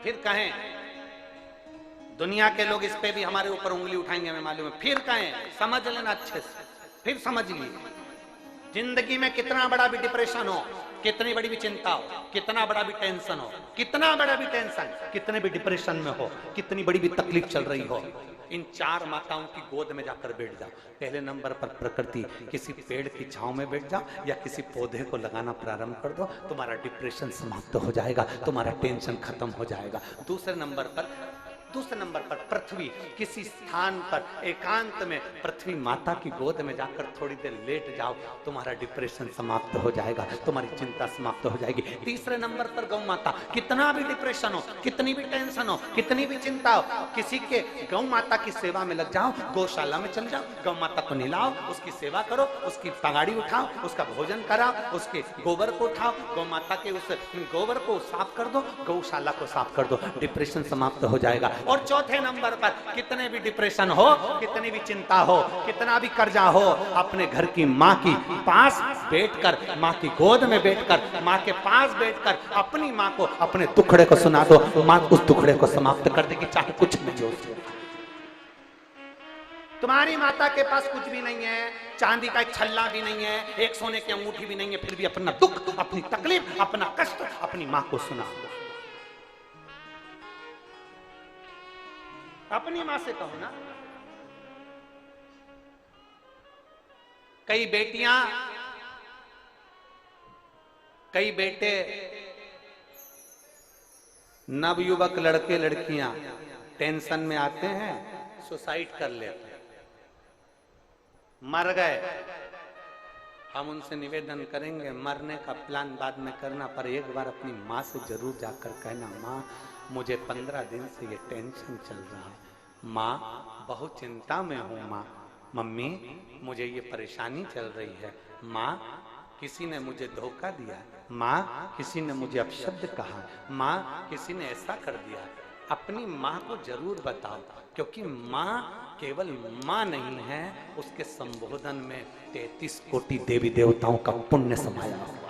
फिर कहें, दुनिया के लोग इस पे भी हमारे ऊपर उंगली उठाएंगे, हमें मालूम है। फिर कहें, समझ लेना अच्छे से, फिर समझ लीजिए, जिंदगी में कितना बड़ा भी डिप्रेशन हो, कितनी बड़ी भी चिंता हो, कितना बड़ा भी टेंशन हो, कितना बड़ा भी टेंशन, कितने भी डिप्रेशन में हो, कितनी बड़ी भी तकलीफ चल रही हो, इन चार माताओं की गोद में जाकर बैठ जाओ। पहले नंबर पर प्रकृति, किसी पेड़ की छांव में बैठ जाओ या किसी पौधे को लगाना प्रारंभ कर दो, तुम्हारा डिप्रेशन समाप्त हो जाएगा, तुम्हारा टेंशन खत्म हो जाएगा। दूसरे नंबर पर पृथ्वी, किसी स्थान पर एकांत में पृथ्वी माता की गोद में जाकर थोड़ी देर लेट जाओ, तुम्हारा डिप्रेशन समाप्त हो जाएगा, तुम्हारी चिंता समाप्त हो जाएगी। तीसरे नंबर पर गौ माता, कितना भी डिप्रेशन हो, कितनी भी टेंशन हो, कितनी भी चिंता हो, किसी के गौ माता की सेवा में लग जाओ, गौशाला में चल जाओ, गौ माता को नहलाओ, उसकी सेवा करो, उसकी पगाड़ी उठाओ, उसका भोजन कराओ, उसके गोबर को उठाओ, गौ माता के उस गोबर को साफ कर दो, गौशाला को साफ कर दो, डिप्रेशन समाप्त हो जाएगा। और चौथे नंबर पर, कितने भी डिप्रेशन हो, कितनी भी चिंता हो, कितना भी कर्जा हो, अपने घर की माँ की पास बैठकर, माँ की गोद में बैठकर, माँ के पास बैठकर अपनी माँ को अपने दुखड़े को सुना दो, माँ उस दुखड़े को समाप्त कर देगी, चाहे कुछ नहीं हो। तुम्हारी माता के पास कुछ भी नहीं है, चांदी का एक छल्ला भी नहीं है, एक सोने की अंगूठी भी नहीं है, फिर भी अपना दुख, अपनी तकलीफ, अपना कष्ट अपनी माँ को सुना दो। अपनी मां से कहो ना। कई बेटियां, कई बेटे, नवयुवक लड़के लड़कियां टेंशन में आते हैं, सुसाइड कर लेते हैं, मर गए। हम उनसे निवेदन करेंगे, मरने का प्लान बाद में करना, पर एक बार अपनी माँ से जरूर जाकर कहना, माँ मुझे 15 दिन से ये टेंशन चल रहा है, माँ बहुत चिंता में हूँ, माँ, मम्मी मुझे ये परेशानी चल रही है, माँ किसी ने मुझे धोखा दिया, माँ किसी ने मुझे अपशब्द कहा, माँ किसी ने ऐसा कर दिया। अपनी माँ को जरूर बताओ, क्योंकि माँ केवल माँ नहीं है, उसके संबोधन में 33 कोटि देवी देवताओं का पुण्य समाया है।